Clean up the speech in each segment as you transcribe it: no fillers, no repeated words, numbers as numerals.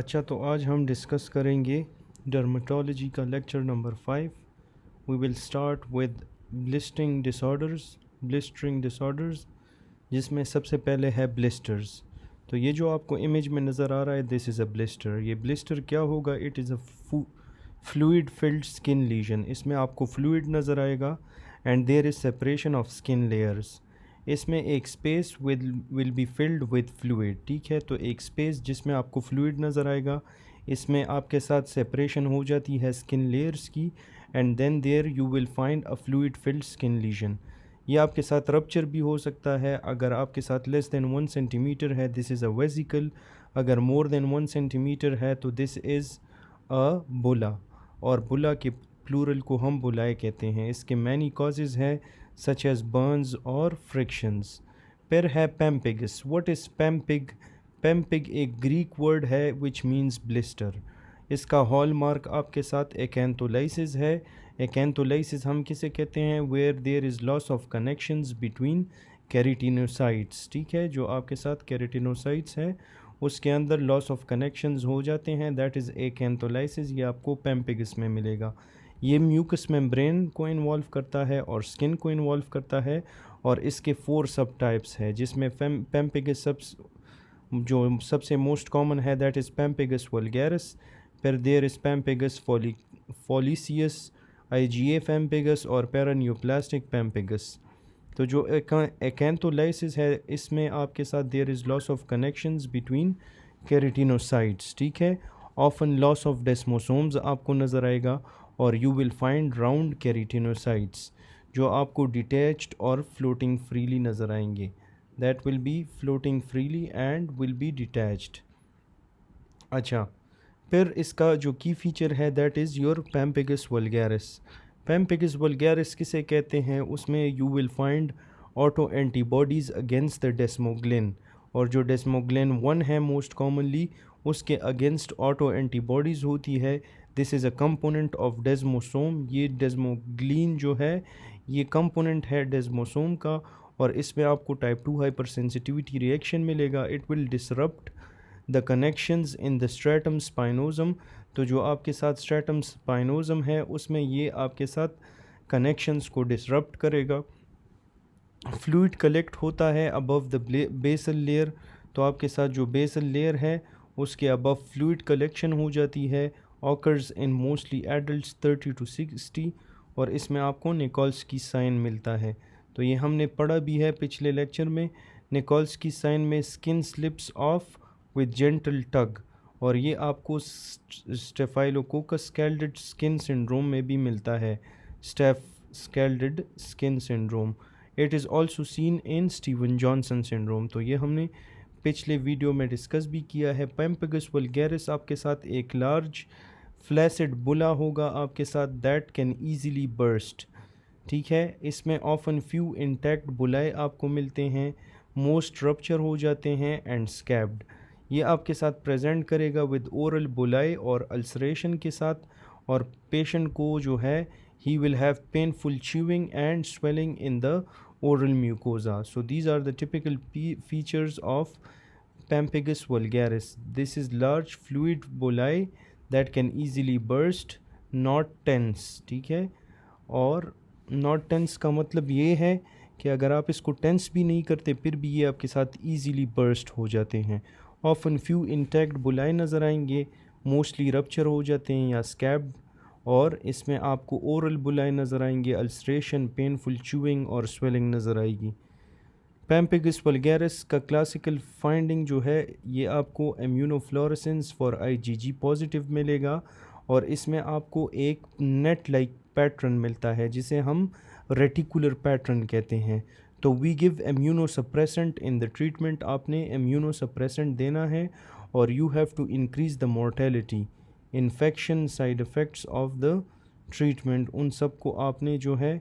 अच्छा, तो आज हम डिस्कस करेंगे डर्मेटोलॉजी का lecture number 5। We will start with blistering disorders, जिसमें सबसे पहले है ब्लिस्टर्स। तो ये जो आपको इमेज में नज़र आ रहा है, दिस इज़ अ ब्लिस्टर। ये ब्लिस्टर क्या होगा? It is a fluid filled skin lesion. इसमें आपको फ्लूइड नज़र आएगा and there is separation of skin layers. इसमें एक space will be filled with fluid. ठीक है, तो एक स्पेस जिसमें आपको फ्लूइड नज़र आएगा, इसमें आपके साथ सेपरेशन हो जाती है स्किन लेयर्स की, and then there you will find a fluid filled skin lesion. ये आपके साथ रप्चर भी हो सकता है। अगर आपके साथ लेस देन 1 सेंटीमीटर है, दिस इज़ अ वेसिकल। अगर मोर देन 1 सेंटीमीटर है तो दिस इज़ अ बुला, और बुला के प्लूरल को हम बुलाए कहते हैं। इसके मैनी कॉजेज़ हैं सच एज बर्न्स और फ्रिक्शंस। फिर है पेम्पिगस। What is पेम्पिग? पेम्पिग एक ग्रीक वर्ड है विच मीन्स ब्लिस्टर। इसका हॉल मार्क आपके साथ एकैंथोलाइसिस है। एकैंथोलाइसिस हम किसे कहते हैं? Where there is loss of connections between keratinocytes. ठीक है, जो आपके साथ कैरेटिनोसाइट्स हैं उसके अंदर लॉस ऑफ कनेक्शंस हो जाते हैं, दैट इज़ एकैंथोलाइसिस। ये आपको पेम्पिगस में मिलेगा। ये म्यूकस मेम्ब्रेन को इन्वॉल्व करता है और स्किन को इन्वॉल्व करता है, और इसके 4 सब टाइप्स हैं, जिसमें पेम्पिगस जो सबसे मोस्ट कॉमन है दैट इज़ पेम्पिगस वल्गैरिस। फिर देयर इज़ पेम्पिगस फॉलिसियस, आईजीए पेम्पिगस और पैरान्यूप्लास्टिक पेम्पिगस। तो जो एकैंथोलाइसिस है, इसमें आपके साथ there is loss of connections between keratinocytes. ठीक है, ऑफन लॉस ऑफ डेस्मोसोम्स आपको नज़र आएगा, और you will find round keratinocytes जो आपको डिटैच्ड और फ्लोटिंग फ्रीली नज़र आएंगे। That will be floating freely and will be detached. अच्छा, फिर इसका जो की फीचर है that is your pemphigus vulgaris. Pemphigus vulgaris किसे कहते हैं? उसमें you will find auto antibodies against the desmoglein, और जो डेस्मोग्लिन 1 है मोस्ट कॉमनली, उसके अगेंस्ट ऑटो एंटीबॉडीज़ होती है। This is a component of डेस्मोसोम। ये डेस्मोग्लिन जो है ये कंपोनेंट है डेस्मोसोम का, और इसमें आपको टाइप 2 हाइपर सेंसिटिविटी रिएक्शन मिलेगा। It will disrupt the connections in the stratum spinosum. तो जो आपके साथ स्ट्रेटम स्पाइनोजम है उसमें ये आपके साथ कनेक्शंस को डिसरप्ट करेगा। फ्लूइड कलेक्ट होता है अबव द बेसल लेयर। तो आपके साथ जो बेसल लेयर है उसके अबव फ्लूइड कलेक्शन हो जाती है। Occurs in mostly adults 30 to 60, और इसमें आपको निकोल्स की साइन मिलता है। तो ये हमने पढ़ा भी है पिछले लेक्चर में। निकोल्स की साइन में skin slips off with gentle tug, और ये आपको स्टेफाइलोकोकस स्कैल्डेड स्किन सिंड्रोम में भी मिलता है। Staph scalded skin syndrome, it is also seen in Steven Johnson syndrome. तो ये हमने पिछले वीडियो में डिस्कस भी किया है। पेम्पिगस वल्गैरिस आपके साथ एक लार्ज फ्लैसिड बुला होगा आपके साथ, दैट कैन ईजिली बर्स्ट। ठीक है, इसमें ऑफन फ्यू इंटैक्ट बुलाए आपको मिलते हैं, मोस्ट रप्चर हो जाते हैं एंड स्कैब्ड। ये आपके साथ प्रेजेंट करेगा विद ओरल बुलाए और अल्सरेशन के साथ, और पेशेंट को जो है he will have painful chewing and swelling in the oral mucosa. So these are the typical features of Pemphigus vulgaris. This is large fluid bullae that can easily burst, not tense. ठीक है, और not tense का मतलब ये है कि अगर आप इसको टेंस भी नहीं करते फिर भी ये आपके साथ ईजीली बर्स्ट हो जाते हैं। ऑफन फ्यू इंटैक्ट बुलाए नज़र आएंगे, मोस्टली रप्चर हो जाते हैं या स्कैब्ड, और इसमें आपको ओरल बुलाए नज़र आएंगे, अल्सरेशन, पेनफुल च्यूइंग और स्वेलिंग नज़र आएगी। पेम्पिगस वल्गैरिस का क्लासिकल फाइंडिंग जो है ये आपको इम्यूनोफ्लोरेसेंस फॉर आईजीजी पॉजिटिव मिलेगा, और इसमें आपको एक नेट लाइक पैटर्न मिलता है जिसे हम रेटिकुलर पैटर्न कहते हैं। तो we give immunosuppressant in the treatment. आपने इम्यूनोसप्रेसेंट देना है, और you have to increase the mortality, infection, side effects of the treatment, उन सब को आपने जो है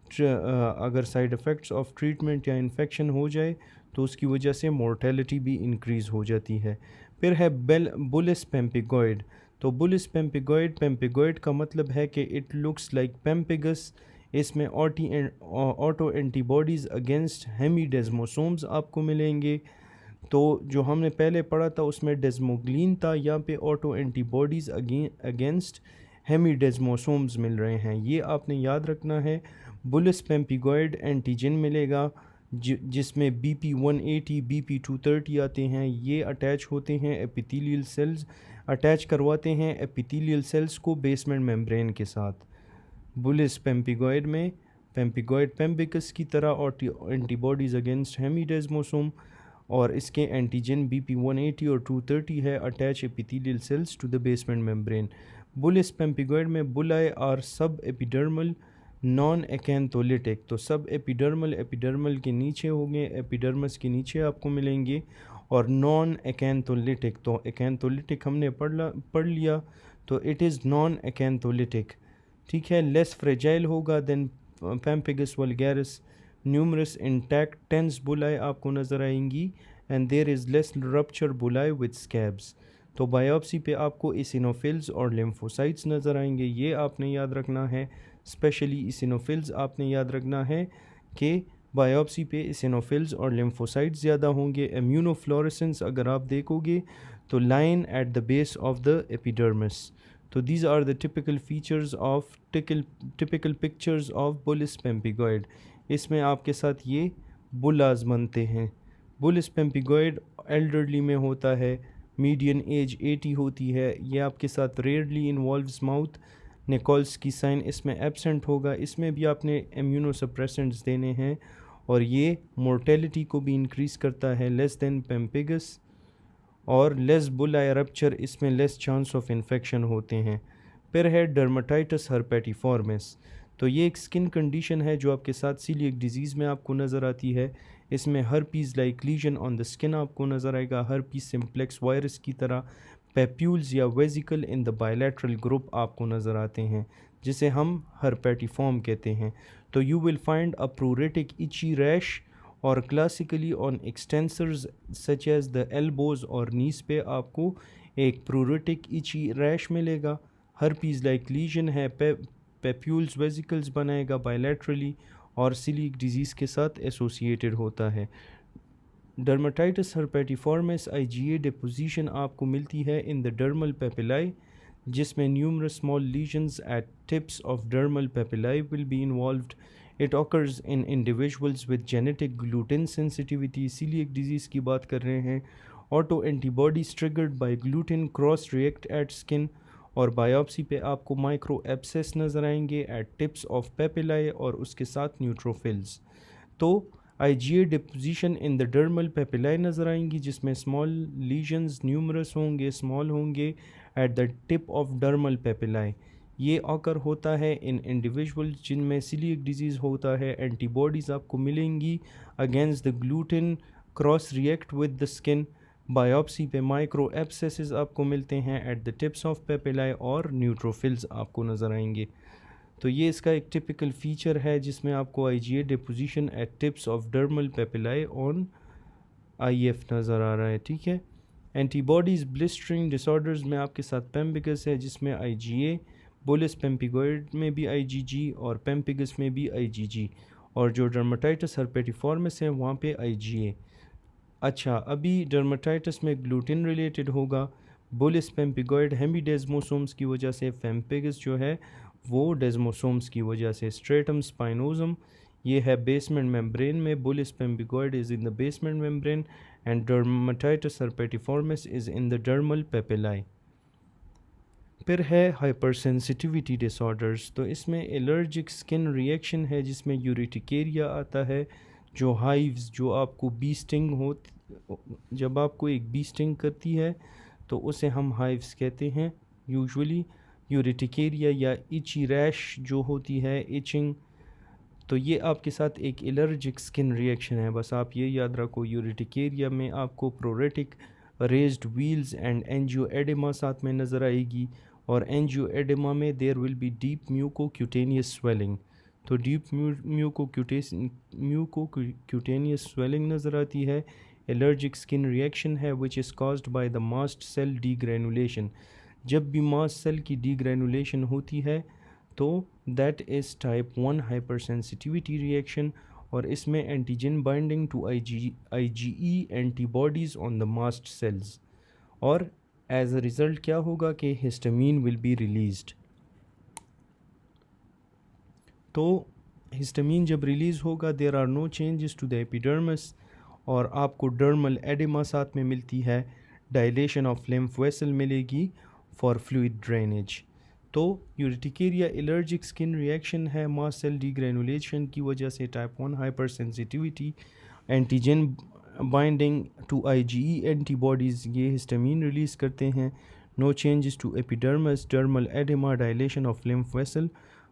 अगर साइड इफ़ेक्ट्स ऑफ ट्रीटमेंट या इन्फेक्शन हो जाए तो उसकी वजह से मोर्टेलिटी भी इंक्रीज़ हो जाती है। फिर है बुलिस पेम्पिगॉइड। तो बुलिस पेम्पिगॉइड, पेम्पिगॉइड का मतलब है कि इट लुक्स लाइक पेम्पिगस। इसमें ऑटो एंटीबॉडीज़ अगेंस्ट हेमीडेस्मोसोम्स आपको मिलेंगे। तो जो हमने पहले पढ़ा था उसमें डेस्मोग्लिन था, यहाँ पे ऑटो एंटीबॉडीज़ अगेंस्ट हेमीडेस्मोसोम्स मिल रहे हैं, ये आपने याद रखना है। बुलिस पेम्पिगॉइड एंटीजन मिलेगा जिसमें BP180 BP230 आते हैं, ये अटैच होते हैं एपिथेलियल सेल्स, अटैच करवाते हैं एपिथेलियल सेल्स को बेसमेंट मेम्ब्रेन के साथ। बुलिस पेम्पिगॉइड में पेम्पिगॉइड पेम्बिकस की तरह एंटीबॉडीज़ अगेंस्ट हेमीडेस्मोसोम, और इसके एंटीजन BP180 और 230 है, attach epithelial cells to the basement membrane. Bullous pemphigoid में बुलाई आर सब एपिडर्मल नॉन एकैंथोलिटिक, तो सब एपिडर्मल के नीचे होंगे, एपिडर्मस के नीचे आपको मिलेंगे, और नॉन एकैंथोलिटिक, तो एकैंथोलिटिक हमने पढ़ लिया, तो इट इज़ नॉन एकैंथोलिटिक, ठीक है। लेस फ्रेजाइल होगा than pemphigus vulgaris. Numerous intact tense bullae आपको नज़र आएंगी, and there is less rupture bullae with scabs. तो बायोप्सी पे आपको इसिनोफिल्स और लिम्फोसाइट्स नज़र आएंगे, ये आपने याद रखना है। स्पेशली इसिनोफिल्स आपने याद रखना है कि बायोप्सी पे इसिनोफिल्स और लिम्फोसाइट्स ज़्यादा होंगे। इम्यूनोफ्लोरेसेंस अगर आप देखोगे तो line at the base of the epidermis. तो these are the typical features of typical pictures of bullous pemphigoid. इसमें आपके साथ ये बुलाज बनते हैं। बुलिस पेम्पिगॉइड एल्डरली में होता है, मीडियन एज 80 होती है, ये आपके साथ रेयरली इन्वॉल्व्स माउथ निकोल्स की साइन इसमें एब्सेंट होगा। इसमें भी आपने इम्यूनोसप्रेसेंट्स देने हैं, और ये मोर्टेलिटी को भी इंक्रीज़ करता है, लेस देन पेम्पिगस, और लेस बुलाई रप्चर, इसमें लेस चांस ऑफ इन्फेक्शन होते हैं। फिर है डर्माटाइटिस हर्पेटिफॉर्मिस, तो ये एक स्किन कंडीशन है जो आपके साथ सीलिएक डिजीज़ में आपको नज़र आती है। इसमें herpes like lesion on the skin आपको नज़र आएगा, हर्पीज़ सिम्प्लेक्स वायरस की तरह। पेप्यूल्स या vesicle in the bilateral group आपको नज़र आते हैं, जिसे हम हर्पेटिफॉर्म कहते हैं। तो you will find a pruritic itchy rash, और classically on extensors such as the elbows और नीस पे आपको एक प्रूरेटिक इची रैश मिलेगा। हर्पीज़ लाइक लीजन है, पेप्यूल्स वेजिकल्स बनाएगा बायलैटरली, और सीलिएक डिजीज़ के साथ एसोसिएटेड होता है। डर्माटाइटिस हर्पेटिफॉर्मिस IgA डिपोजिशन आपको मिलती है इन द डर्मल पेपिलाई, जिसमें numerous small lesions at tips of dermal papillae will be involved. It occurs in individuals with genetic gluten sensitivity, coeliac disease की बात कर रहे हैं। Auto antibodies triggered by gluten cross react at skin, और biopsy पे आपको micro abscess नज़र आएंगे एट टिप्स ऑफ पेपिलाई और उसके साथ न्यूट्रोफिल्स। तो IgA deposition in the dermal papillae नज़र आएंगी, जिसमें स्मॉल लीजन्स न्यूमरस होंगे, स्मॉल होंगे at the tip of dermal papillae. ये ऑकर होता है इन इंडिविजुअल जिनमें सीलिएक डिजीज़ होता है। एंटीबॉडीज़ आपको मिलेंगी against the gluten, cross react with the skin. Biopsy पे माइक्रो एब्सेसेस आपको मिलते हैं at the tips of papillae, और न्यूट्रोफिल्स आपको नज़र आएंगे। तो ये इसका एक टिपिकल फ़ीचर है जिसमें आपको IgA deposition at tips of dermal papillae on IF नज़र आ रहा है, ठीक है। एंटीबॉडीज़ ब्लिस्टरिंग डिसऑर्डर्स में आपके साथ पेम्पिगस है, जिसमें IgA, बुलिस पेम्पिगॉइड में भी IgG, और पेम्पिगस में भी IgG, और जो डर्माटाइटिस हर्पेटिफॉर्मिस है वहाँ पे IgA। अच्छा, अभी डर्माटाइटिस में ग्लूटेन रिलेटेड होगा। बुलिस पेम्पिगॉइड हेमीडेस्मोसोम्स की वजह से, पेम्पिगस जो है वो डेस्मोसोम्स की वजह से। स्ट्रेटम स्पाइनोजम ये है बेसमेंट मेम्ब्रेन में, bullous pemphigoid is in the basement membrane, and dermatitis herpetiformis is in the dermal papillae. फिर है हाइपरसेंसिटिविटी डिसऑर्डर्स, तो इसमें एलर्जिक स्किन रिएक्शन है जिसमें यूरिटिकेरिया आता है, जो हाइव्स, जो आपको बी स्टिंग हो, जब आपको एक बी स्टिंग करती है तो उसे हम हाइव्स कहते हैं यूजुअली। यूरिटिकेरिया या इची रैश जो होती है, इचिंग, तो ये आपके साथ एक एलर्जिक स्किन रिएक्शन है। बस आप ये याद रखो, यूरिटिकेरिया में आपको pruritic raised wheals and angioedema साथ में नज़र आएगी, और एंजियोएडेमा में there will be deep mucocutaneous swelling. तो डीप म्यूकोक्यूटेनियस स्वेलिंग नज़र आती है, एलर्जिक स्किन रिएक्शन है which is caused by the mast cell degranulation. जब भी मास्ट सेल की डीग्रेनुलेशन होती है तो that is type 1 hypersensitivity reaction, और इसमें antigen binding to IgE antibodies on the mast cells, और एज अ रिज़ल्ट क्या होगा कि हिस्टामीन विल बी रिलीज्ड। तो हिस्टामीन जब रिलीज़ होगा there are no changes to the epidermis, और आपको डर्मल एडिमा साथ में मिलती है, डायलेशन ऑफ लिम्फ वेसल मिलेगी फॉर फ्लूइड ड्रेनेज। तो यूरिटिकेरिया एलर्जिक स्किन रिएक्शन है मास्ट सेल डीग्रेनुलेशन की वजह से, type 1 hyper sensitivity, antigen binding to IgE antibodies ये हिस्टामीन रिलीज़ करते हैं, no changes to epidermis, dermal oedema, dilation of lymph vessel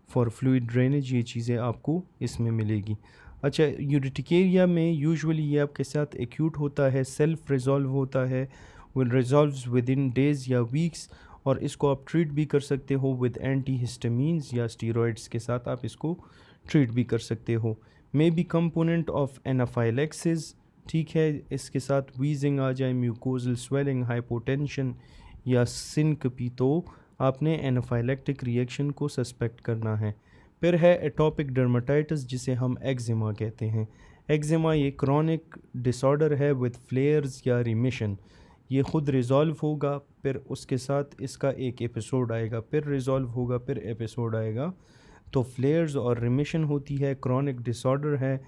for fluid drainage, ये चीज़ें आपको इसमें मिलेगी। अच्छा, यूरिटिकेरिया में यूजुअली ये आपके साथ एक्यूट होता है, सेल्फ रिजॉल्व होता है, will resolves with in days या वीक्स, और इसको आप ट्रीट भी कर सकते हो विद एंटी हिस्टामीन्स या स्टीरॉइड्स के साथ आप इसको ट्रीट भी कर सकते हो। May be component of anaphylaxis, ठीक है, इसके साथ वीजिंग आ जाए, म्यूकोजल स्वेलिंग, हाइपोटेंशन या सिनकपी, तो आपने एनाफाइलेक्टिक रिएक्शन को सस्पेक्ट करना है। फिर है एटॉपिक डर्माटाइटिस जिसे हम एक्जिमा कहते हैं। एक्जिमा ये क्रॉनिक डिसऑर्डर है विद फ्लेयर्स या रिमिशन, ये ख़ुद रिज़ॉल्व होगा, फिर उसके साथ इसका एक एपिसोड आएगा, फिर रिज़ॉल्व होगा, फिर एपिसोड आएगा। तो फ्लेयर्स और रिमिशन होती है, क्रॉनिक डिसऑर्डर है।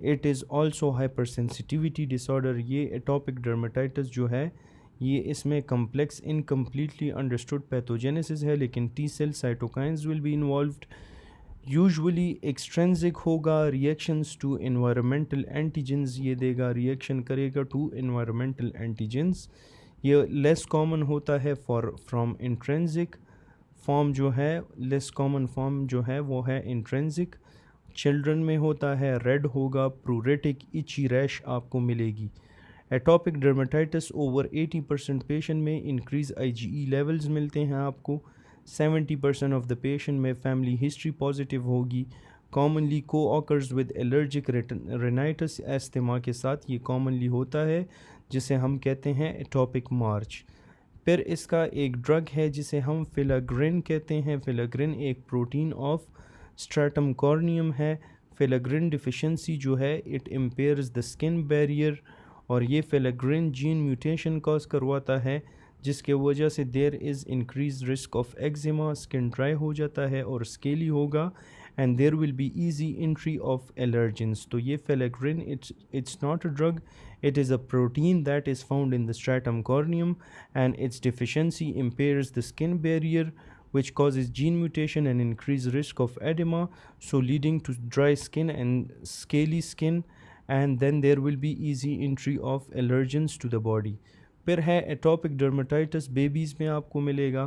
It is also hyper sensitivity disorder. ये एटॉपिक डर्माटाइटिस जो है ये इसमें कम्प्लेक्स इनकम्प्लीटली अंडरस्टूड पैथोजेनेसिस है, लेकिन T cell cytokines will be involved. Usually extrinsic होगा, रिएक्शंस टू एनवायरमेंटल एंटीजेंस ये देगा, रिएक्शन करेगा टू एनवायरमेंटल एंटीजेंस। ये लेस कॉमन होता है फ्रॉम इंट्रेंसिक फॉर्म जो है, लेस कॉमन फॉर्म जो है वो है इंट्रेंसिक। चिल्ड्रन में होता है, रेड होगा, प्रूरेटिक इची रैश आपको मिलेगी। एटॉपिक डर्माटाइटिस ओवर 80% पेशेंट में इंक्रीज IgE लेवल्स मिलते हैं आपको। 70% ऑफ द पेशेंट में फैमिली हिस्ट्री पॉजिटिव होगी। कॉमनली को occurs with allergic rhinitis, asthma के साथ ये कॉमनली होता है, जिसे हम कहते हैं एटॉपिक मार्च। फिर इसका एक ड्रग है जिसे हम फिलाग्रिन कहते हैं। फिलाग्रिन एक प्रोटीन ऑफ स्ट्रैटम कॉर्नियम है। फिलाग्रिन डिफिशिएंसी जो है it impairs the skin barrier, और ये फिलाग्रिन जीन म्यूटेशन कॉज करवाता है, जिसके वजह से there is increase risk of eczema, skin dry हो जाता है और स्केली होगा, and there will be easy entry of allergens. तो ये filaggrin it's not a drug, it is a protein that is found in the stratum corneum, and its deficiency impairs the skin barrier, which causes gene mutation and increased risk of edema, so leading to dry skin and scaly skin, and then there will be easy entry of allergens to the body. फिर है atopic dermatitis, babies में आपको मिलेगा,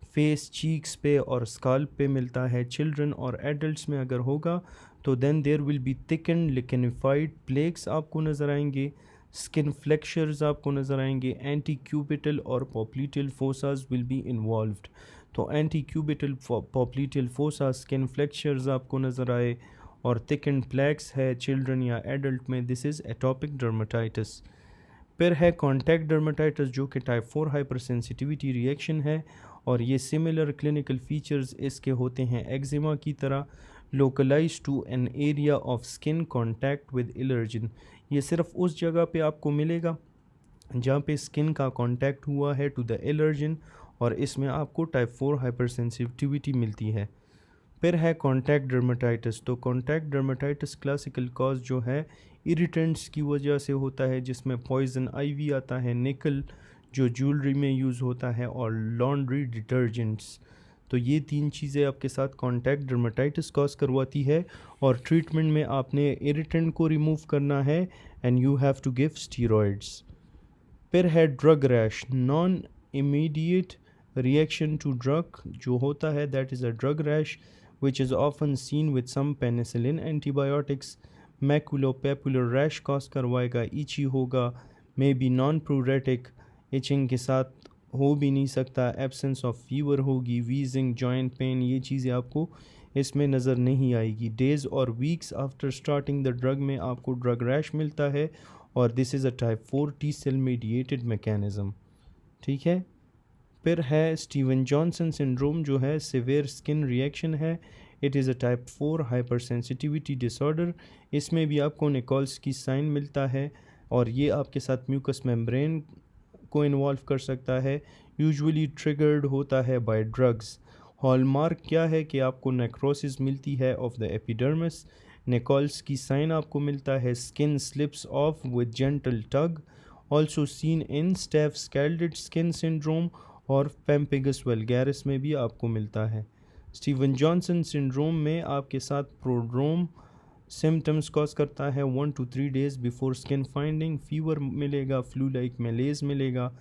face, cheeks पे और scalp पे मिलता है। चिल्ड्रन और एडल्ट्स में अगर होगा तो then there will be thicken lichenified plaques आपको नज़र आएंगे, स्किन फ्लेक्चर्स आपको नज़र आएंगे, एंटी क्यूबिटल और पॉप्लीटियल फोसास विल बी इन्वॉल्व्ड। तो एंटी क्यूबिटल पॉप्लीटियल फोसा, स्किन फ्लेक्चर्स आपको नज़र आए और थिकन प्लेक्स है चिल्ड्रन या एडल्ट में, दिस इज़ एटॉपिक डर्माटाइटिस। फिर है कॉन्टैक्ट डर्माटाइटिस जो कि टाइप 4 हाइपर सेंसिटिविटी रिएक्शन है, और ये सिमिलर क्लिनिकल फीचर्स इसके होते हैं एक्जिमा की तरह, localise to an area of skin contact with allergen. ये सिर्फ उस जगह पे आपको मिलेगा जहाँ पे स्किन का कॉन्टैक्ट हुआ है टू द एलर्जन, और इसमें आपको टाइप 4 हाइपर सेंसिटिविटी मिलती है। फिर है कॉन्टैक्ट डर्माटाइटिस। तो कॉन्टैक्ट डर्माटाइटिस क्लासिकल कॉज जो है इरिटेंट्स की वजह से होता है, जिसमें पॉइजन आईवी आता है, निकल जो ज्वेलरी में यूज़ होता है, और लॉन्ड्री डिटर्जेंट्स। तो ये 3 चीज़ें आपके साथ कॉन्टैक्ट डर्माटाइटिस कॉज करवाती है, और ट्रीटमेंट में आपने इरिटेंट को रिमूव करना है, and you have to give steroids. फिर है drug rash, non immediate reaction to drug जो होता है, that is a drug rash which is often seen with some penicillin antibiotics. Maculopapular rash cause करवाएगा, itchy होगा, may be non pruritic, itching के साथ हो भी नहीं सकता, एब्सेंस ऑफ फीवर होगी, वीजिंग, जॉइंट पेन, ये चीज़ें आपको इसमें नज़र नहीं आएगी। डेज़ और weeks after starting the drug में आपको ड्रग रैश मिलता है, और this is a type 4 T cell mediated mechanism, ठीक है। फिर है स्टीवन जॉनसन सिंड्रोम जो है सिवियर स्किन रिएक्शन है, it is a type 4 hyper sensitivity disorder. इसमें भी आपको निकोल्स की साइन मिलता है और ये आपके साथ म्यूकस मेम्ब्रेन को इन्वॉल्व कर सकता है। यूजुअली ट्रिगर्ड होता है बाय ड्रग्स। हॉलमार्क क्या है कि आपको नेक्रोसिस मिलती है ऑफ द एपिडर्मिस। निकोल्स की साइन आपको मिलता है skin slips off with gentle tug, also seen in staph scalded skin syndrome, और पेम्पिगस वल्गैरिस में भी आपको मिलता है। स्टीवन जॉनसन सिंड्रोम में आपके साथ प्रोड्रोम सिम्टम्स कॉज करता है 1 to 3 days before skin finding. Fever मिलेगा, फ्लू लाइक मेलेज मिलेगा।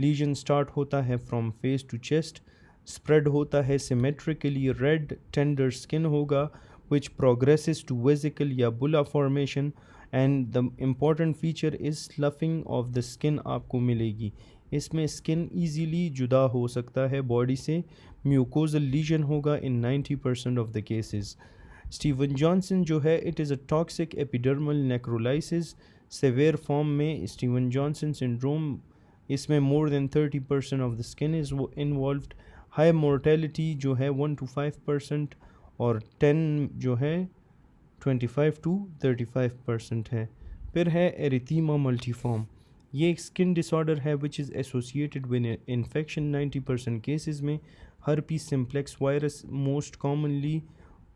लीजन स्टार्ट होता है from face to chest, spread होता है सिमेट्रिकली, रेड टेंडर स्किन होगा which progresses to vesicle या बुला formation, and the important feature is sloughing of the skin आपको मिलेगी। इसमें स्किन ईजीली जुदा हो सकता है बॉडी से। म्यूकोजल लीजन होगा in 90% of the cases. Steven Johnson जो है it is a toxic epidermal necrolysis severe form में स्टीवन जॉनसन सिंड्रोम। इसमें more than 30% of the skin is involved. High mortality जो है 1 to 5% और 10 जो है 25 to 35% है। फिर है एरिथीमा मल्टीफॉर्म। ये एक स्किन डिसऑर्डर है which is associated with infection 90% cases में। Herpes simplex virus most commonly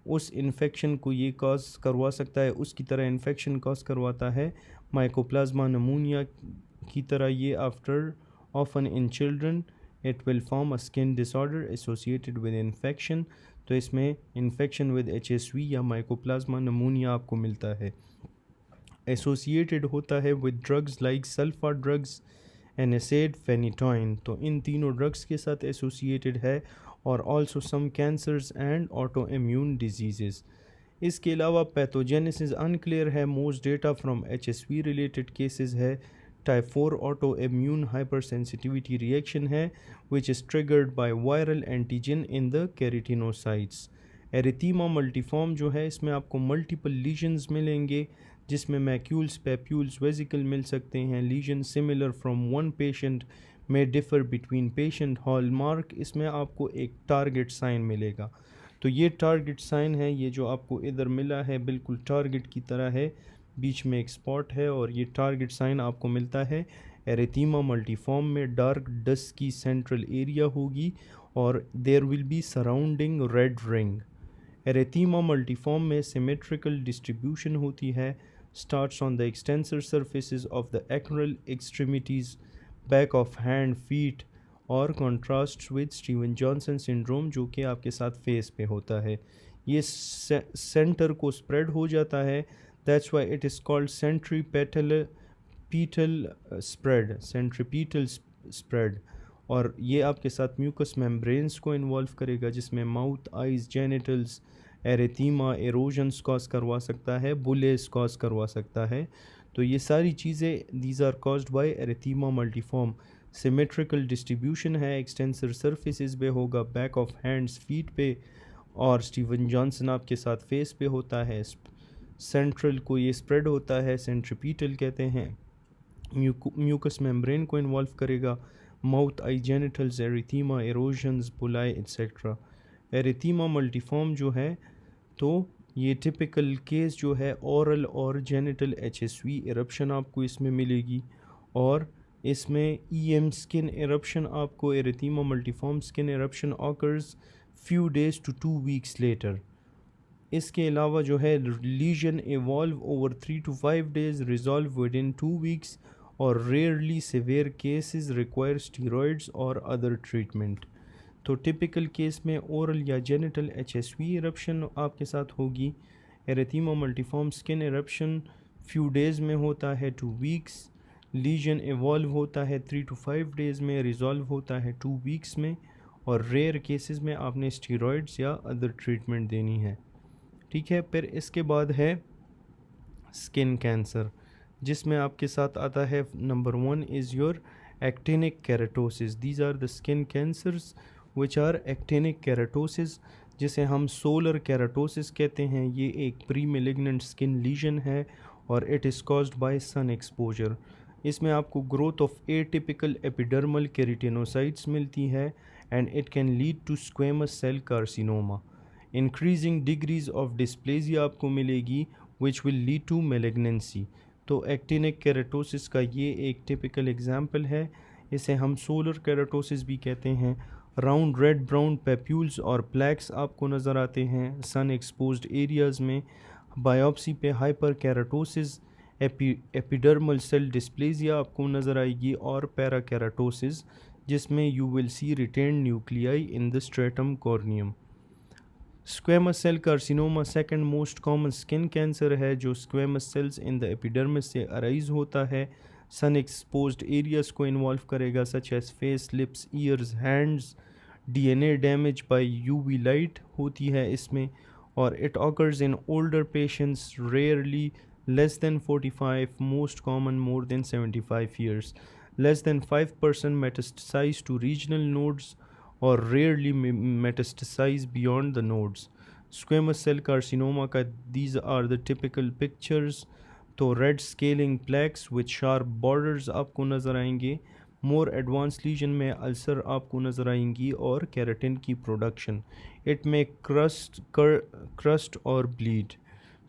उस इन्फेक्शन को ये कॉज करवा सकता है, उसकी तरह इन्फेक्शन कॉज करवाता है। माइकोप्लाज्मा नमूनिया की तरह ये after often in children it will form a skin disorder associated with infection. तो इसमें इन्फेक्शन विद HSV या माइकोप्लाज्मा नमूनिया आपको मिलता है। एसोसिएटेड होता है with drugs like sulfa drugs, NSAIDs, phenytoin. तो इन तीनों ड्रग्स के साथ एसोसिएटेड है, और also some cancers and auto immune disease. इसके अलावा पैथोजेनेसिस अनक्लियर है। Most data from HSV related cases है। Type 4 auto immune hyper sensitivity reaction है which is triggered by viral antigen in the keratinocytes. Erythema multiform जो है इसमें आपको multiple lesions मिलेंगे, जिसमें मैक्यूल्स, पैप्यूल्स, वेजिकल मिल सकते हैं। Lesion similar from one patient में डिफ़र बिटवीन पेशेंट। हॉलमार्क इसमें आपको एक टारगेट साइन मिलेगा। तो ये टारगेट साइन है, ये जो आपको इधर मिला है बिल्कुल टारगेट की तरह है, बीच में एक स्पॉट है और ये टारगेट साइन आपको मिलता है। एरिथीमा मल्टीफॉर्म में डार्क डस्ट की सेंट्रल एरिया होगी और there will be surrounding red ring. Erythema multiforme में सिमेट्रिकल डिस्ट्रीब्यूशन होती है। Starts on the extensor surfaces of the acral extremities, back of hand, feet, और contrast with Steven Johnson syndrome जो कि आपके साथ फेस पे होता है। ये सेंटर को स्प्रेड हो जाता है, that's why it is called centripetal spread, centripetal spread. और ये आपके साथ म्यूकस मेम्ब्रेन्स को इन्वॉल्व करेगा, जिसमें mouth, eyes, genitals, erythema, erosions cause करवा सकता है, बुलेस कॉज करवा सकता है। तो ये सारी चीज़ें these are caused by erythema multiforme. Symmetrical distribution है, एक्सटेंसर सर्फेसिस पे होगा, बैक ऑफ हैंड्स, फीट पे, और स्टीवन जॉनसन आपके साथ फेस पे होता है। सेंट्रल को ये स्प्रेड होता है, सेंट्रीपीटल कहते हैं। म्यूकस मेम्ब्रेन को इन्वॉल्व करेगा, माउथ, आई, जेनिटल्स, एरिथीमा, एरोजन्स, बुलाई एक्सेट्रा। एरिथीमा मल्टीफॉर्म जो है तो ये टिपिकल केस जो है ओरल और जेनिटल HSV इरप्शन आपको इसमें मिलेगी, और इसमें EM स्किन इरप्शन आपको erythema multiforme skin eruption occurs few days to 2 weeks later. इसके अलावा जो है lesion evolve over 3 to 5 days, resolve within 2 weeks, और rarely severe cases require steroids और अदर ट्रीटमेंट। तो टिपिकल केस में oral या जेनिटल HSV इरप्शन आपके साथ होगी। Erythema multiforme skin eruption few days में होता है 2 weeks। लीजन इवॉल्व होता है 3 to 5 days में, रिजॉल्व होता है 2 weeks में, और रेयर केसेस में आपने स्टीरॉयड्स या अदर ट्रीटमेंट देनी है। ठीक है, फिर इसके बाद है स्किन कैंसर, जिसमें आपके साथ आता है number 1 is your actinic keratosis. These are the skin cancers which are actinic keratosis, जिसे हम सोलर केराटोसिस कहते हैं। ये एक प्री मेलिग्नेंट स्किन लीजन है और it is caused by sun exposure. इसमें आपको growth of atypical epidermal keratinocytes मिलती है and it can lead to squamous cell carcinoma. Increasing degrees of dysplasia आपको मिलेगी which will lead to malignancy. तो actinic keratosis का ये एक टिपिकल एग्जाम्पल है, इसे हम सोलर केराटोसिस भी कहते हैं। राउंड रेड ब्राउन पेप्यूल्स और प्लैक्स आपको नज़र आते हैं सन एक्सपोज्ड एरियाज़ में। बायोप्सी पे hyper keratosis, epidermal cell dysplasia आपको नज़र आएगी और पैरा केराटोसिस जिसमें you will see retained nuclei in the stratum corneum. Squamous cell carcinoma second most common skin cancer है जो squamous cells in the epidermis से अराइज होता है। सन एक्सपोज्ड एरियाज को इन्वॉल्व करेगा such as face, lips, ears, hands. DNA damage by UV light होती है इसमें, और it occurs in older patients, rarely less than 45, most common more than 75 years. Less than 5% metastasize to regional nodes or rarely metastasize beyond the nodes. Squamous cell carcinoma का these are the typical pictures. तो red scaling plaques with sharp borders आपको नज़र आएंगे। More advance legion में ulcer आपको नज़र आएंगी और केराटिन की प्रोडक्शन। इट में क्रस्ट और ब्लीड।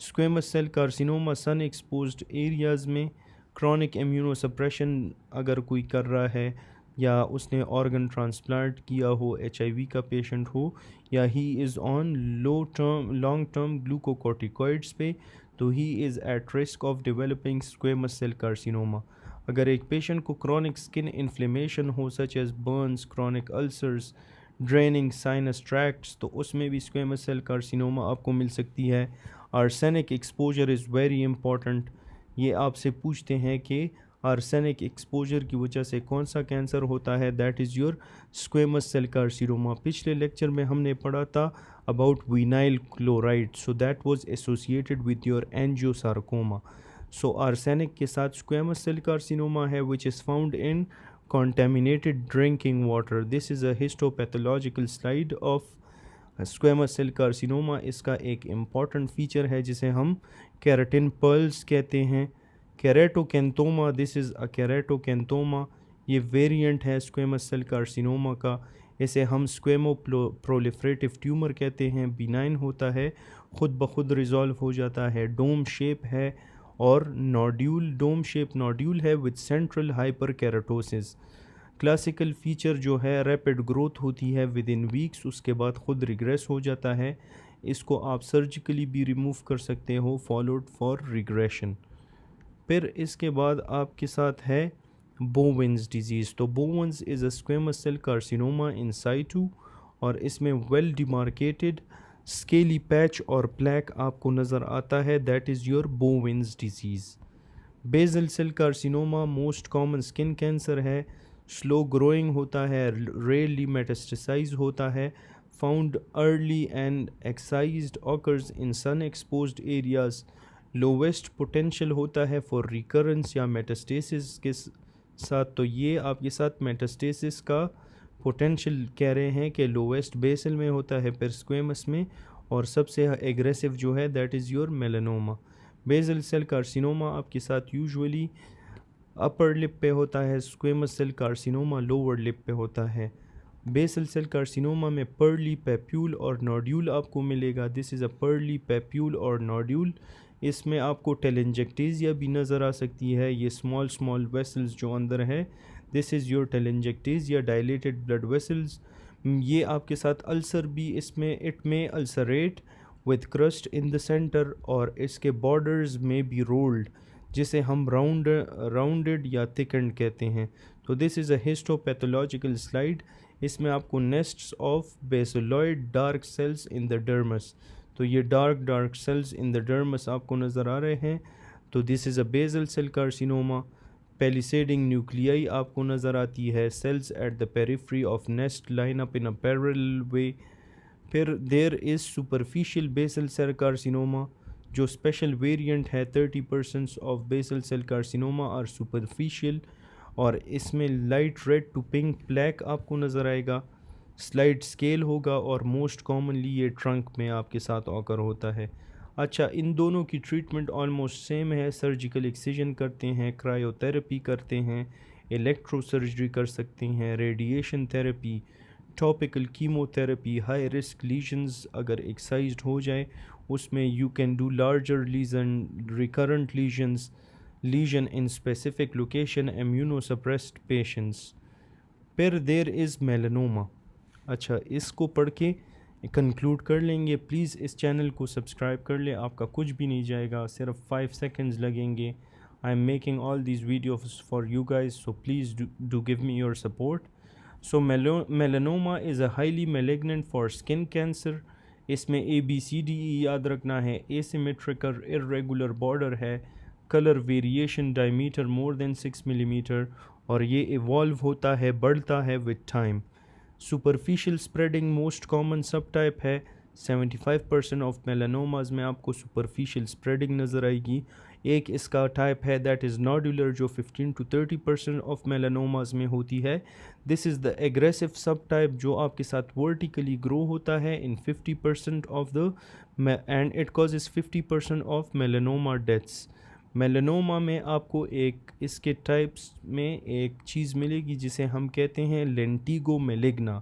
स्क्वेमस सेल कार्सिनोमा सन एक्सपोज्ड एरियाज़ में क्रॉनिक इम्यूनोसप्रेशन अगर कोई कर रहा है या उसने ऑर्गन ट्रांसप्लांट किया हो, HIV का पेशेंट हो, या he is on long term glucocorticoids पे, तो he is at risk of developing squamous cell carcinoma. अगर एक पेशेंट को क्रॉनिक स्किन इन्फ्लेमेशन हो such as burns, chronic ulcers, draining sinus tracts, तो उसमें भी स्क्वेमस सेल कार्सिनोमा आपको मिल सकती है। Arsenic exposure is very important. ये आपसे पूछते हैं कि आर्सेनिक एक्सपोजर की वजह से कौन सा कैंसर होता है, that is your squamous cell carcinoma. पिछले लेक्चर में हमने पढ़ा था about vinyl chloride, so that was associated with your angiosarcoma. So arsenic के साथ स्क्वेमस सेल कार्सिनोमा है which is found in contaminated drinking water. This is a histopathological slide of squamous cell carcinoma. इसका एक important feature है जिसे हम keratin pearls कहते हैं। केराटोकेंथोमा, दिस इज़ अ केराटोकेंथोमा, ये वेरिएंट है स्क्वेमस सेल कार्सिनोमा का। इसे हम स्क्वेमो प्रोलिफरेटिव ट्यूमर कहते हैं। बिनाइन होता है, खुद ब खुद रिजॉल्व हो जाता है, डोम शेप है और नोड्यूल, डोम शेप नोड्यूल है with central hyper keratosis. Classical feature जो है रैपिड ग्रोथ होती है विद इन वीक्स, उसके बाद खुद रिग्रेस हो जाता है। इसको आप सर्जिकली भी रिमूव कर सकते हो फॉलोड फॉर रिग्रेशन। फिर इसके बाद आपके साथ है बोवेन्स डिजीज़। तो Bowen's is a squamous cell carcinoma in situ, और इसमें वेल डिमार्केटेड स्केली पैच और प्लैक आपको नज़र आता है, that is your Bowen's disease. Basal cell carcinoma most common skin cancer है, स्लो ग्रोइंग होता है, रेयरली मेटास्टेसाइज होता है, found early and excised occurs in sun exposed areas. Lowest potential होता है फॉर रिकरेंस या मेटास्टेसिस के साथ, तो ये आपके साथ मेटास्टेसिस का पोटेंशियल कह रहे हैं कि लोवेस्ट बेसल में होता है, फिर स्क्वेमस में, और सबसे एग्रेसिव जो है that is your melanoma. Basal cell carcinoma आपके साथ यूजुअली अपर लिप पे होता है, squamous cell carcinoma lower lip पे होता है। बेसल सेल कार्सिनोमा में पर्ली पेप्यूल और नोड्यूल आपको मिलेगा, this is a pearly papule और नोड्यूल। इसमें आपको टेलेंजेक्टेजिया भी नज़र आ सकती है, ये स्मॉल स्मॉल वेसल्स जो अंदर है, this is your telangiectasia, dilated blood vessels. ये आपके साथ अल्सर भी इसमें, इट में ulcerate with crust in the centre, और इसके बॉर्डर्स में भी रोल्ड, जिसे हम राउंडेड या थिकन्ड कहते हैं। तो this is a histopathological slide. इसमें आपको nests of basaloid dark cells in the dermis, तो ये dark cells in the dermis आपको नज़र आ रहे हैं। तो this is a basal cell carcinoma. Palisading nuclei आपको नज़र आती है, cells at the periphery of nest line up in a parallel way. फिर there is superficial basal cell carcinoma, जो स्पेशल वेरिएंट है। 30% of basal cell carcinoma are superficial, और इसमें light red to pink black आपको नज़र आएगा, slide scale होगा, और मोस्ट कॉमनली ये ट्रंक में आपके साथ ऑकर होता है। अच्छा, इन दोनों की ट्रीटमेंट ऑलमोस्ट सेम है, सर्जिकल एक्सिजन करते हैं, क्रायोथेरेपी करते हैं, इलेक्ट्रो सर्जरी कर सकते हैं, radiation therapy, topical chemotherapy, high risk lesions अगर एक्साइज्ड हो जाए उसमें you can do larger lesion, recurrent lesion in specific location, immunosuppressed patients. फिर देर इज़ मेलानोमा। अच्छा, इसको पढ़ के कंक्लूड कर लेंगे। प्लीज़ इस चैनल को सब्सक्राइब कर लें, आपका कुछ भी नहीं जाएगा, सिर्फ 5 सेकंड्स लगेंगे। I am making all these videos for you guys, so please do give me your support. So melanoma is a highly malignant for skin cancer. इसमें ABCDE याद रखना है। एसिमेट्रिकल इरेगुलर बॉर्डर है, colour variation, diameter more than 6 millimetre, और ये evolve होता है, बढ़ता है with time. Superficial spreading most common sub type है। 75% ऑफ मेलानोमाज में आपको सुपरफिशियल स्प्रेडिंग नज़र आएगी। एक इसका टाइप है दैट इज़ नोडुलर, जो 15 to 30% ऑफ मेलानोमाज में होती है। दिस इज़ द एग्रेसिव सब टाइप, जो आपके साथ वर्टिकली ग्रो होता है इन 50% of the end it causes 50% of melanoma deaths. Melanoma में आपको एक इसके टाइप्स में एक चीज़ मिलेगी जिसे हम कहते हैं लेंटिगो मेलिग्ना।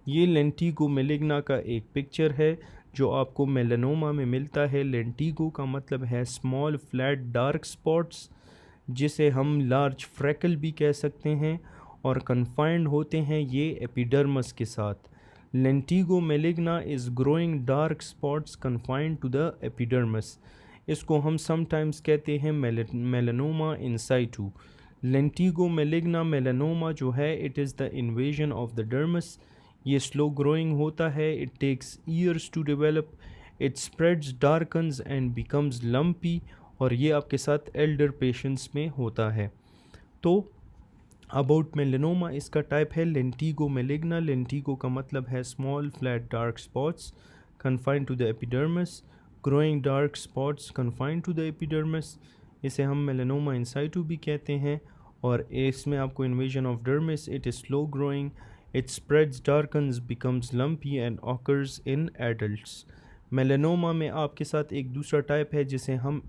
ये लेंटिगो मेलिग्ना का एक पिक्चर है जो आपको मेलानोमा में मिलता है। लेंटिगो का मतलब है स्मॉल फ्लैट डार्क स्पॉट्स, जिसे हम लार्ज फ्रैकल भी कह सकते हैं, और कन्फाइंड होते हैं ये एपिडर्मस के साथ। Lentigo maligna is growing dark spots confined to the epidermis. इसको हम समटाइम्स कहते हैं melanoma in situ. Lentigo maligna melanoma जो है, it is the invasion of the dermis. ये स्लो ग्रोइंग होता है, it takes years to develop, it spreads, darkens and becomes lumpy, और ये आपके साथ एल्डर पेशेंट्स में होता है। तो अबाउट मेलानोमा, इसका टाइप है लेंटिगो मेलिग्ना। लेंटिगो का मतलब है small flat dark spots confined to the epidermis, growing dark spots confined to the epidermis. इसे हम मेलानोमा इन साइटू भी कहते हैं, और इसमें आपको invasion of dermis, it is slow growing, it spreads, darkens, becomes lumpy and occurs in adults. Melanoma में आपके साथ एक दूसरा टाइप है जिसे हम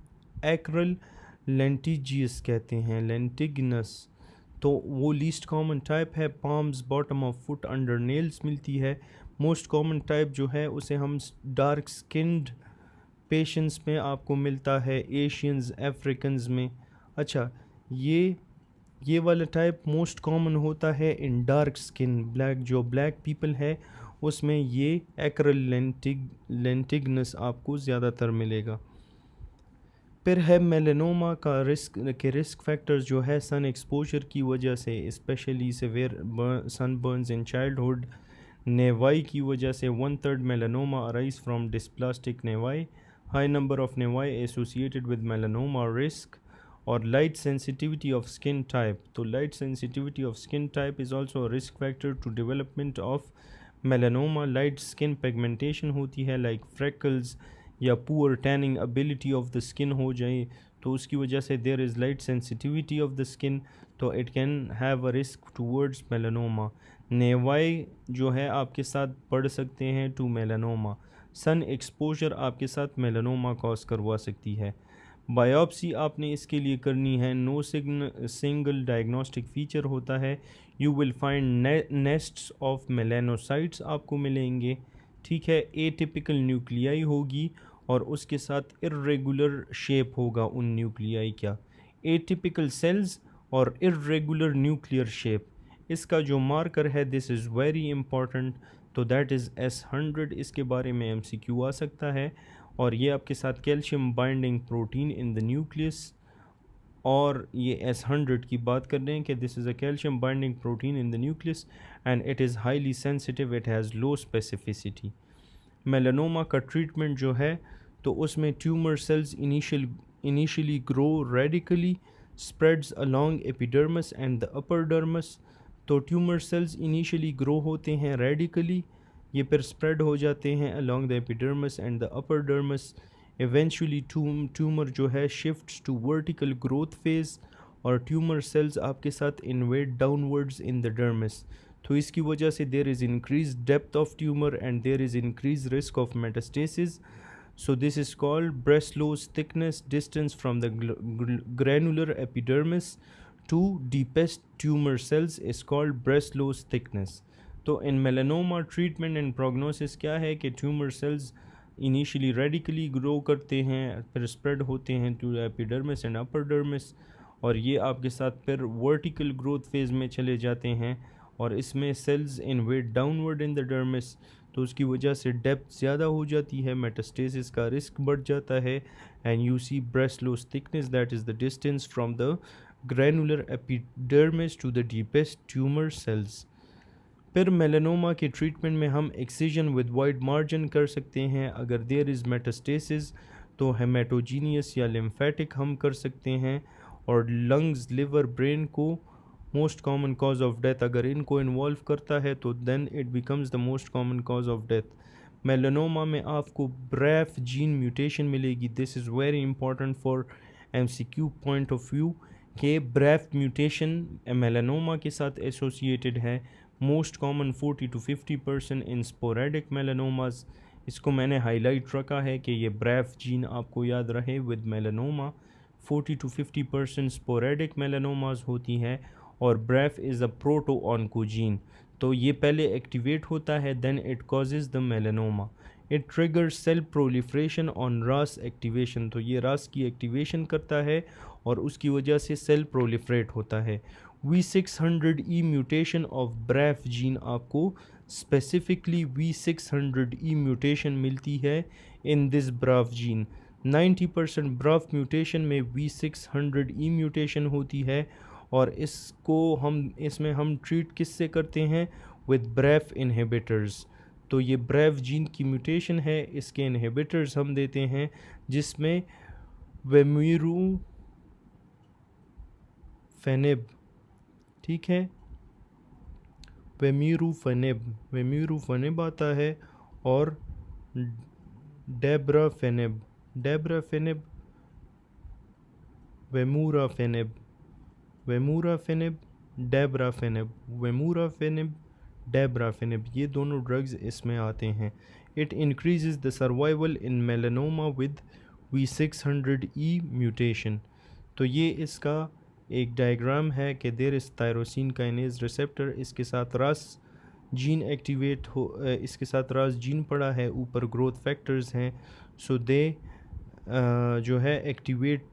एक्रल लेंटिजियस कहते हैं, लेंटिगनस। तो वो लीस्ट कॉमन टाइप है। Palms, bottom of foot, under nails मिलती है। मोस्ट कॉमन टाइप जो है उसे हम डार्क स्किन्ड पेशेंट्स में आपको मिलता है, एशियंस, अफ्रीकन्स में। अच्छा, ये वाला टाइप मोस्ट कॉमन होता है इन डार्क स्किन, ब्लैक, जो ब्लैक पीपल है उसमें ये एक्रल लेंटिगनस आपको ज़्यादातर मिलेगा। फिर है मेलानोमा का रिस्क फैक्टर्स जो है सन एक्सपोजर की वजह से, especially severe sunburns in childhood, naevi की वजह से 1/3 melanoma arise from dysplastic naevi, high number of naevi associated with melanoma risk, और light sensitivity of skin type. तो light sensitivity of skin type is also a risk factor to development of melanoma. Light skin pigmentation होती है like freckles, या poor tanning ability of the skin हो जाए, तो उसकी वजह से there is light sensitivity of the skin, तो it can have a risk towards melanoma. Naevi जो है आपके साथ बढ़ सकते हैं टू मेलानोमा। सन एक्सपोजर आपके साथ मेलानोमा कॉज करवा सकती है। बायोप्सी आपने इसके लिए करनी है। नो सिंगल डायग्नोस्टिक फीचर होता है। You will find nests of melanocytes आपको मिलेंगे, ठीक है। एटिपिकल न्यूक्लियाई होगी, और उसके साथ इर्रेगुलर शेप होगा उन न्यूक्लियाई का। एटिपिकल सेल्स और इर्रेगुलर न्यूक्लियर शेप, इसका जो मार्कर है, दिस इज़ वेरी इंपॉर्टेंट, तो दैट इज़ S100। इसके बारे में MCQ आ सकता है। और ये आपके साथ calcium binding protein in the nucleus, और ये S100 की बात कर रहे हैं कि this is a calcium binding protein in the nucleus and it is highly sensitive, it has low specificity. Melanoma का ट्रीटमेंट जो है, तो उसमें tumour cells initially grow radically, spreads along epidermis and the upper dermis. तो tumour cells initially grow होते हैं radically, ये फिर स्प्रेड हो जाते हैं along the epidermis and the upper dermis. Eventually tumour जो है shifts to vertical growth phase, और ट्यूमर सेल्स आपके साथ invade downwards in the dermis. तो इसकी वजह से there is increase depth of tumour and there is increase risk of metastasis. So this is called Breslow's thickness distance from the granular epidermis to deepest tumor cells is called Breslow's thickness. तो in melanoma treatment and prognosis क्या है कि tumour cells initially radically grow करते हैं, फिर spread होते हैं to epidermis and upper dermis, और ये आपके साथ फिर वर्टिकल ग्रोथ फेज़ में चले जाते हैं, और इसमें cells invade downward in the dermis, तो उसकी वजह से डेप्थ ज़्यादा हो जाती है, मेटास्टेसिस का रिस्क बढ़ जाता है, and you see Breslow's thickness, that is the distance from the granular epidermis to the deepest tumour cells. फिर मेलानोमा के ट्रीटमेंट में हम एक्सिजन विद वाइड मार्जिन कर सकते हैं। अगर देयर इज़ मेटास्टेसिस तो हेमाटोजीनियस या लिम्फेटिक हम कर सकते हैं, और लंग्स, लिवर, ब्रेन को most common cause of death अगर इनको इन्वॉल्व करता है तो then it becomes the most common cause of death. Melanoma में आपको ब्रेफ जीन म्यूटेशन मिलेगी। This is very important for MCQ point of view कि ब्रेफ म्यूटेशन मेलानोमा के साथ एसोसिएटेड है। Most common 40 to 50% in sporadic मेलानोमास। इसको मैंने highlight रखा है कि ये ब्रेफ जीन आपको याद रहे with melanoma. 40 to 50% sporadic melanomas होती हैं, और BRAF is a proto oncogene, तो ये पहले एक्टिवेट होता है, then it causes the melanoma. It triggers cell proliferation on RAS activation, तो ये रास की एक्टिवेशन करता है और उसकी वजह से सेल प्रोलिफ्रेट होता है। V600E म्यूटेशन ऑफ ब्रेफ जीन, आपको स्पेसिफिकली V600E म्यूटेशन मिलती है इन दिस ब्रेफ जीन। 90% ब्रेफ म्यूटेशन में V600E म्यूटेशन होती है, और इसमें हम ट्रीट किससे करते हैं? With BRAF inhibitors. तो ये ब्रेफ जीन की म्यूटेशन है, इसके इनहिबिटर्स हम देते हैं, जिसमें वेमिरूफेनिब, ठीक है, वेम्यूरूफेनिब आता है, और डेब्राफेनिब, वेमूराफेनिब, डेब्राफेनिब, ये दोनों ड्रग्स इसमें आते हैं। It increases the survival in melanoma with V600E mutation. तो ये इसका एक डायग्राम है कि there is tyrosine kinase receptor, इसके साथ रास जीन एक्टिवेट हो, इसके साथ रास जीन पड़ा है, ऊपर ग्रोथ फैक्टर्स हैं, सो दे जो है एक्टिवेट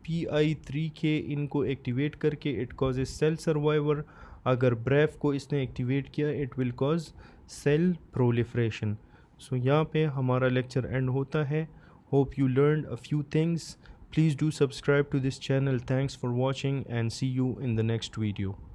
PI3 के, इनको एक्टिवेट करके इट कॉजेज सेल सर्वाइवर। अगर ब्रेफ को इसने एक्टिवेट किया it will cause cell proliferation. So यहाँ पे हमारा लेक्चर एंड होता है। Hope you learn a few things. Please do subscribe to this channel. Thanks for watching and see you in the next video.